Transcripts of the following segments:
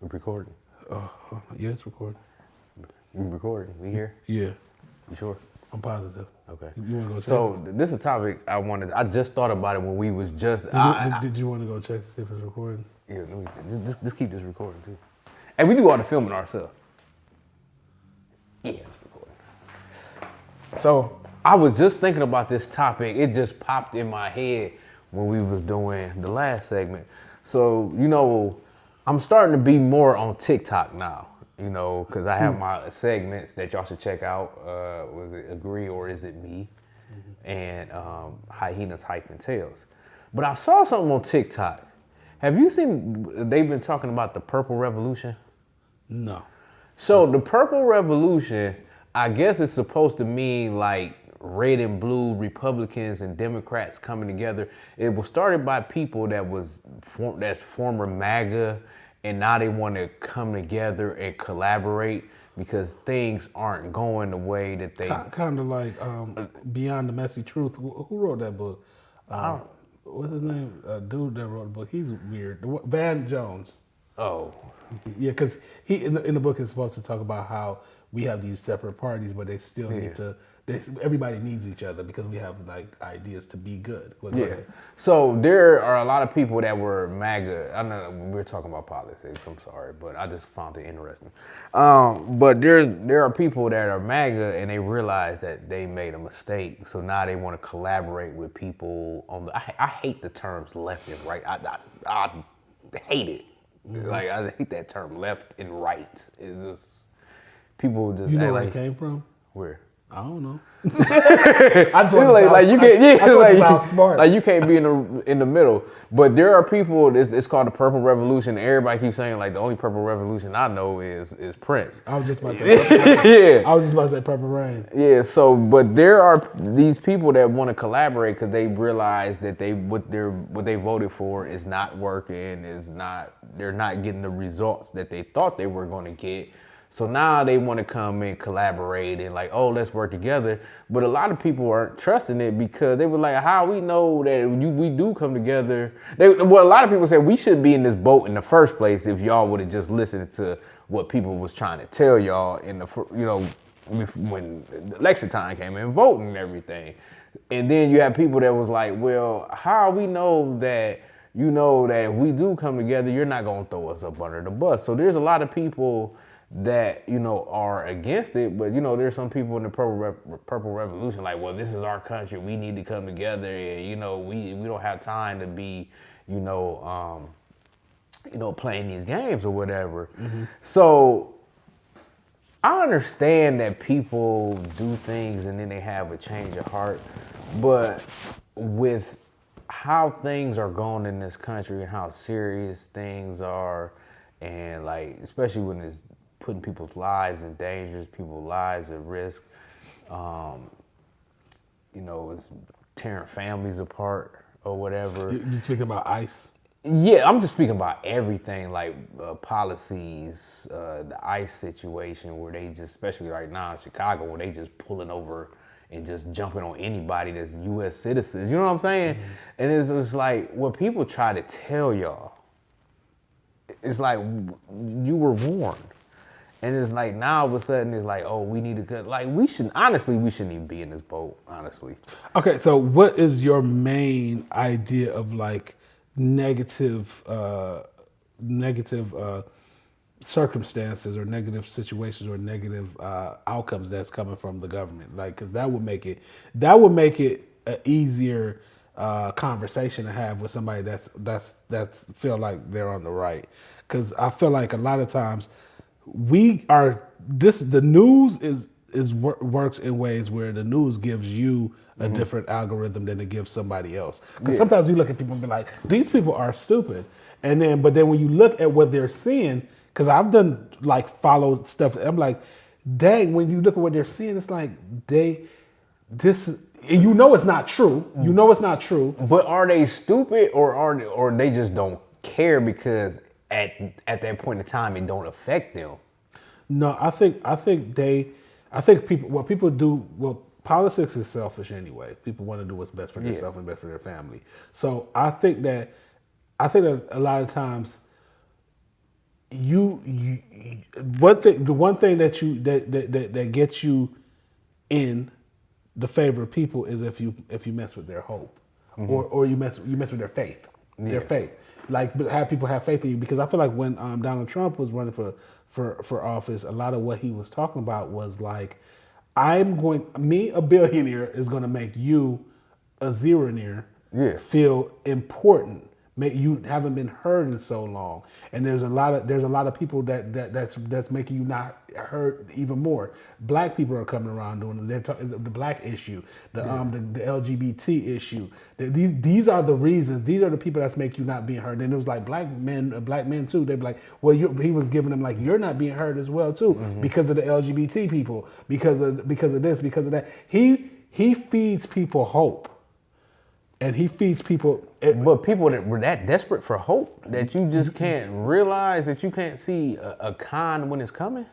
We're recording. Yeah, it's recording. We recording. We here? Yeah, You sure? I'm positive. Okay. You want to go check? So this is a topic I just thought about it when we was just. Did you want to go check to see if it's recording? Yeah, just keep this recording too. And we do all the filming ourselves. Yeah, it's recording. So I was just thinking about this topic. It just popped in my head when we was doing the last segment. So, I'm starting to be more on TikTok now, because I have my segments that y'all should check out. Was it Agree or Is It Me? And Hyenas Hyping Tails. But I saw something on TikTok. Have you seen, they've been talking about the Purple Revolution? No. So the Purple Revolution, I guess it's supposed to mean like red and blue Republicans and Democrats coming together. It was started by people that's former MAGA, and now they want to come together and collaborate because things aren't going the way that they. Kind of like Beyond the Messy Truth. Who wrote that book? What's his name? Dude that wrote the book. He's weird. Van Jones. Oh. Yeah, because he in the book is supposed to talk about how we have these separate parties, but they still need to. Everybody needs each other because we have like ideas to be good. Yeah. So there are a lot of people that were MAGA. I know we're talking about politics. I'm sorry, but I just found it interesting. But there are people that are MAGA and they realize that they made a mistake. So now they want to collaborate with people on the. I hate the terms left and right. I hate it. Mm-hmm. Like I hate that term left and right. It's just people just. You know where it came from? Where? I don't know. I just like you can't be in the middle. But there are people. It's called the Purple Revolution. Everybody keeps saying like the only Purple Revolution I know is Prince. I was just about to say Purple Rain. Yeah. I was just about to say Purple Rain. Yeah. So, but there are these people that want to collaborate because they realize that what they voted for is not working. They're not getting the results that they thought they were going to get. So now they want to come and collaborate and like, oh, let's work together. But a lot of people aren't trusting it because they were like, how we know that we do come together? A lot of people said we shouldn't be in this boat in the first place if y'all would have just listened to what people was trying to tell y'all when election time came and voting and everything. And then you have people that was like, well, how we know that that if we do come together, you're not going to throw us up under the bus. So there's a lot of people that are against it, but there's some people in the Purple Revolution like, well, this is our country, we need to come together, and we don't have time to be playing these games or whatever. Mm-hmm. So I understand that people do things and then they have a change of heart, but with how things are going in this country and how serious things are, and like especially when it's putting people's lives in danger, people's lives at risk. It's tearing families apart or whatever. You speaking about ICE? Yeah, I'm just speaking about everything, like policies, the ICE situation where they just, especially right now in Chicago, where they just pulling over and just jumping on anybody that's U.S. citizens. You know what I'm saying? Mm-hmm. And it's just like what people try to tell y'all. It's like you were warned. And it's like now all of a sudden it's like, oh, we need to cut. Like we shouldn't even be in this boat, honestly. Okay, so what is your main idea of like negative circumstances or negative situations or negative outcomes that's coming from the government? Like, because that would make it an easier conversation to have with somebody that's feel like they're on the right. Because I feel like a lot of times. The news works in ways where the news gives you a different algorithm than it gives somebody else. Because sometimes we look at people and be like, these people are stupid. But then when you look at what they're seeing, because I've done like follow stuff, I'm like, dang, when you look at what they're seeing, it's like and it's not true. You know it's not true. But are they stupid or they just don't care because at that point in time, it don't affect them? No, I think people do. Well, politics is selfish anyway. People want to do what's best for themselves and best for their family. So I think that a lot of times you the one thing that gets you in the favor of people is if you mess with their hope, or you mess with their faith, their faith. Like have people have faith in you, because I feel like when Donald Trump was running for office, a lot of what he was talking about was like, a billionaire is going to make you a zeronaire feel important. You haven't been heard in so long, and there's a lot of people that's making you not heard even more. Black people are coming around doing it. The black issue, the LGBT issue. These are the reasons. These are the people that's make you not being heard. And it was like black men too. They'd be like, well, he was giving them like, you're not being heard as well too, because of the LGBT people, because of this, because of that. He feeds people hope. And he feeds people. But people that were that desperate for hope that you just can't realize that you can't see a con when it's coming.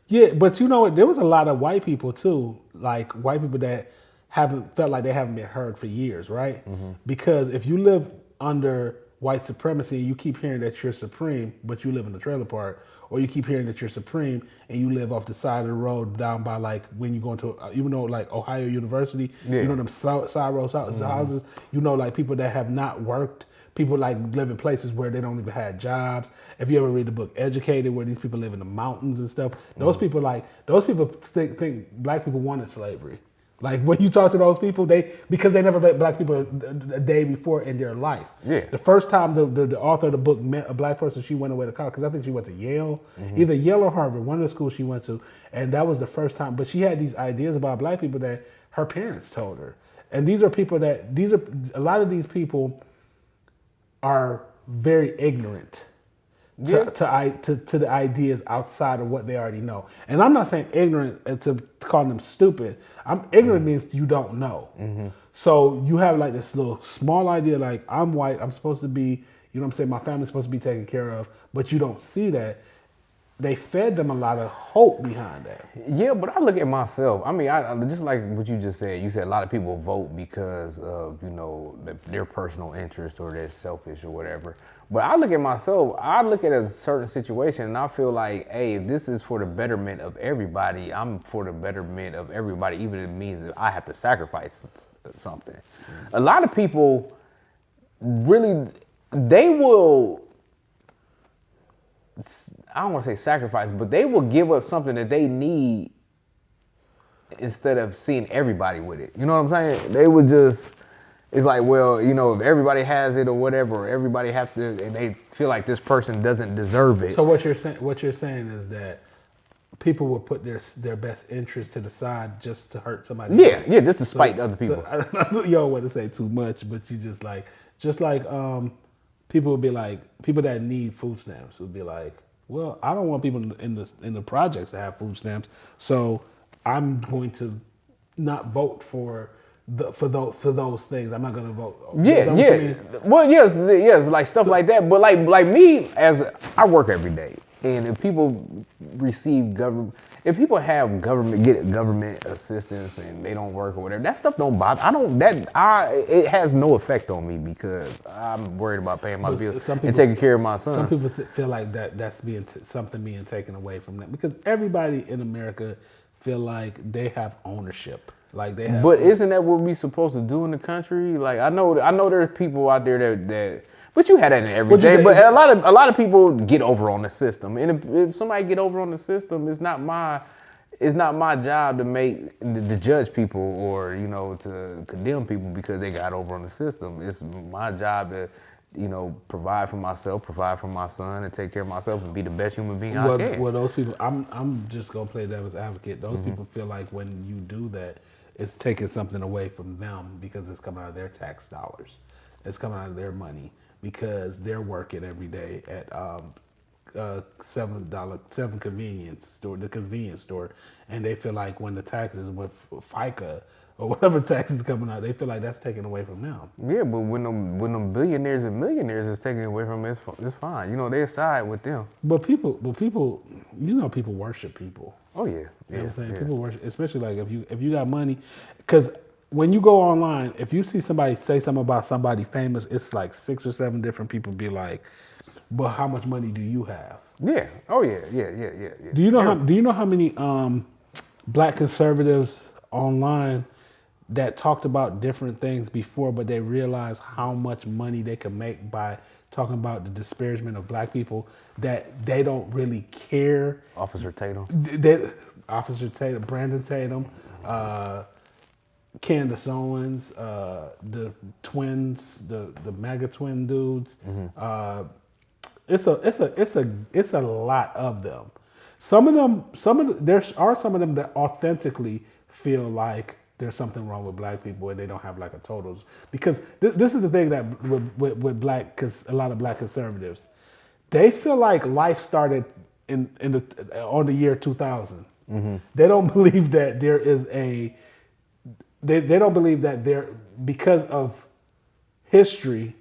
Yeah, but you know what? There was a lot of white people too, like white people that felt like they haven't been heard for years, right? Because if you live under white supremacy, you keep hearing that you're supreme, but you live in the trailer park, or you keep hearing that you're supreme and you live off the side of the road down by like when you go into, like Ohio University, them side road houses, like people that have not worked, people like live in places where they don't even have jobs. If you ever read the book Educated, where these people live in the mountains and stuff, those people think black people wanted slavery. Like when you talk to those people, because they never met black people a day before in their life. Yeah. The first time the author of the book met a black person, she went away to college, because I think she went to Yale, either Yale or Harvard, one of the schools she went to, and that was the first time. But she had these ideas about black people that her parents told her, and a lot of these people are very ignorant to the ideas outside of what they already know. And I'm not saying ignorant to call them stupid. Ignorant means you don't know. So you have like this little small idea, like I'm white, I'm supposed to be, my family's supposed to be taken care of, but you don't see that. They fed them a lot of hope behind that. Yeah, but I look at myself. I mean, I just like what you just said. You said a lot of people vote because of, their personal interest, or they're selfish or whatever. But I look at myself, I look at a certain situation and I feel like, hey, if this is for the betterment of everybody, I'm for the betterment of everybody, even if it means that I have to sacrifice something. A lot of people really, they will, I don't want to say sacrifice, but they will give up something that they need instead of seeing everybody with it. You know what I'm saying? They would just, it's like, well, if everybody has it or whatever, everybody have to, and they feel like this person doesn't deserve it. So what you're saying is that people will put their best interest to the side just to hurt somebody else. Yeah, just to spite other people. So, I don't want to say too much, but you just like people would be like, people that need food stamps would be like, well, I don't want people in the projects to have food stamps, so I'm going to not vote for those things. I'm not going to vote. Yeah. Well, yes, like stuff like that. But like me, as I work every day, and if people receive if people have get government assistance and they don't work or whatever, that stuff don't bother. It has no effect on me because I'm worried about paying my bills and taking care of my son. Some people feel like that's something being taken away from them, because everybody in America feel like they have ownership. Like they have. But isn't that what we supposed to do in the country? Like I know there's people out there that but you had that in every day. But a lot of people get over on the system, and if somebody get over on the system, it's not my job to judge people or to condemn people because they got over on the system. It's my job to provide for myself, provide for my son, and take care of myself and be the best human being I can. Well, those people, I'm just gonna play devil's advocate. Those people feel like when you do that, it's taking something away from them because it's coming out of their tax dollars. It's coming out of their money because they're working every day at $7 convenience store, and they feel like when the taxes with FICA or whatever taxes coming out, they feel like that's taken away from them. Yeah, but when them billionaires and millionaires is taken away from them, it's fine. They side with them. But people, people worship people. Oh yeah, you know what I'm saying? People worship, especially like if you got money, because when you go online, if you see somebody say something about somebody famous, it's like 6 or 7 different people be like, but how much money do you have? Yeah. Oh yeah. Do you know how many black conservatives online that talked about different things before, but they realized how much money they could make by talking about the disparagement of black people, that they don't really care. Officer Tatum. Officer Tatum, Brandon Tatum, Candace Owens, the twins, the MAGA twin dudes. It's a lot of them. There are some of them that authentically feel like there's something wrong with black people and they don't have like a totals. Because this is the thing that with a lot of black conservatives, they feel like life started on the year 2000. They don't believe that there is they don't believe that because of history,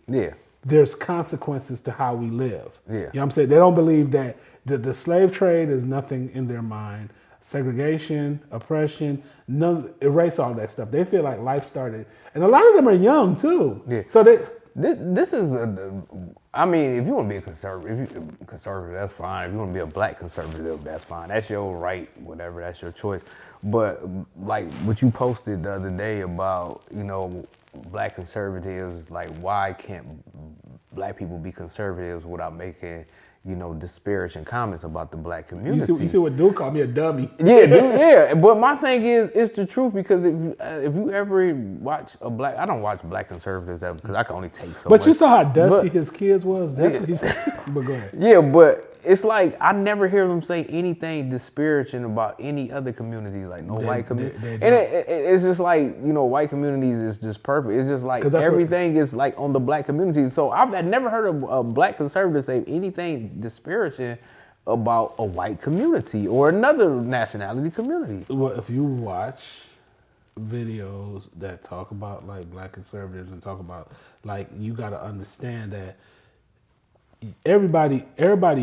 there's consequences to how we live. You know what I'm saying? They don't believe that the slave trade is nothing in their mind. Segregation, oppression, erase all that stuff. They feel like life started, and a lot of them are young too. So this is I mean, if you want to be a conservative, that's fine. If you want to be a black conservative, that's fine. That's your right, whatever. That's your choice. But like what you posted the other day about, black conservatives, like why can't black people be conservatives without making disparaging comments about the black community? You see what dude called me a dummy. Yeah, dude, yeah. But my thing is, it's the truth, because if you ever watch I don't watch black conservatives ever, because I can only take so much. But you saw how dusty his kids was? That's what he said. But go ahead. Yeah, but it's like I never hear them say anything disparaging about any other community, like white community. And it's just like, white communities is just perfect. It's just like everything is like on the black community. So I've never heard of a black conservative say anything disparaging about a white community or another nationality community. Well, if you watch videos that talk about like black conservatives and talk about, like, you got to understand that everybody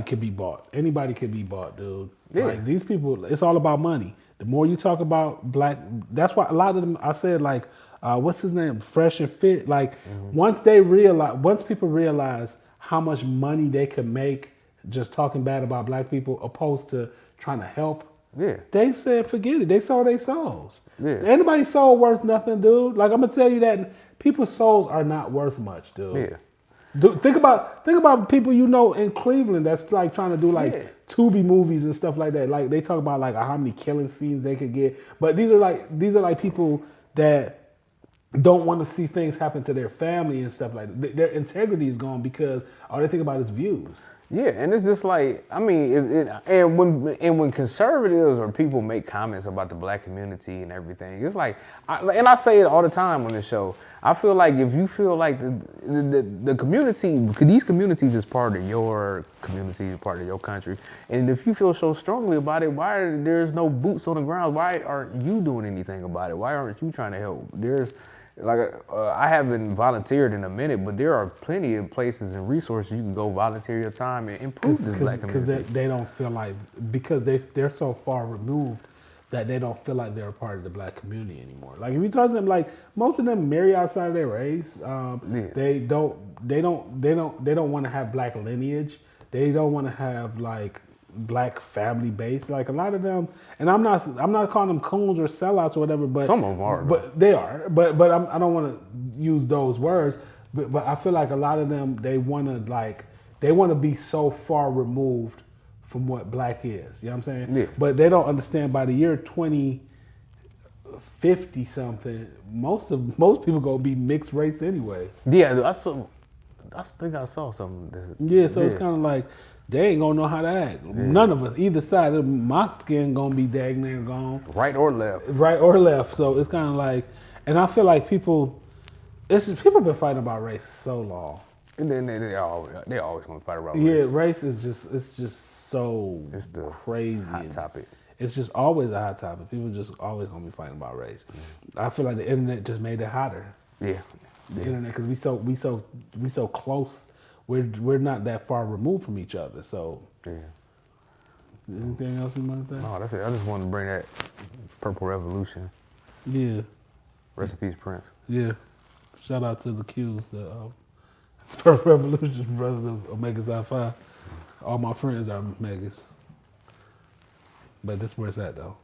can be bought. Anybody can be bought, dude. Yeah. Like, these people, it's all about money. The more you talk about black, that's why a lot of them, I said, like, what's his name? Fresh and Fit. Like, once people realize how much money they can make just talking bad about black people opposed to trying to help, they said, forget it. They sold their souls. Anybody's soul worth nothing, dude. Like, I'm gonna tell you that people's souls are not worth much, dude. Think about people in Cleveland that's like trying to do like Tubi movies and stuff like that. Like, they talk about like how many killing scenes they could get, but these are like people that don't want to see things happen to their family and stuff like that. Their integrity is gone because all they think about is views. Yeah, and it's just like, I mean, when conservatives or people make comments about the black community and everything, it's like, and I say it all the time on this show, I feel like if you feel like the community, these communities is part of your community, part of your country, and if you feel so strongly about it, why there's no boots on the ground? Why aren't you doing anything about it? Why aren't you trying to help? I haven't volunteered in a minute, but there are plenty of places and resources you can go volunteer your time and improve this black community. Because they don't feel like, because they're so far removed that they don't feel like they're a part of the black community anymore. Like, if you talk to them, like, most of them marry outside of their race. They don't want to have black lineage. They don't want to have like black family base. Like, a lot of them, and I'm not calling them coons or sellouts or whatever, but some of them are. But they are. But I don't want to use those words. But I feel like a lot of them, they want to be so far removed from what black is. You know what I'm saying? Yeah. But they don't understand by the year 2050 something, most people gonna be mixed race anyway. Yeah, I think I saw something. So it's kind of like, they ain't gonna know how to act. None of us, either side of my skin gonna be dang near gone. Right or left. So it's kind of like, and I feel like people been fighting about race so long. And then they always gonna fight about race. Yeah, race is just so crazy. Hot topic. It's just always a hot topic. People just always gonna be fighting about race. I feel like the internet just made it hotter. Yeah. The internet, because we so close. We're not that far removed from each other. So, anything else you want to say? No, that's it. I just wanted to bring that Purple Revolution. Yeah. Rest in peace, Prince. Yeah. Shout out to the Qs. It's Perfect Revolution, brothers of Omega Psi Phi. All my friends are Megas. But this is where it's at, though.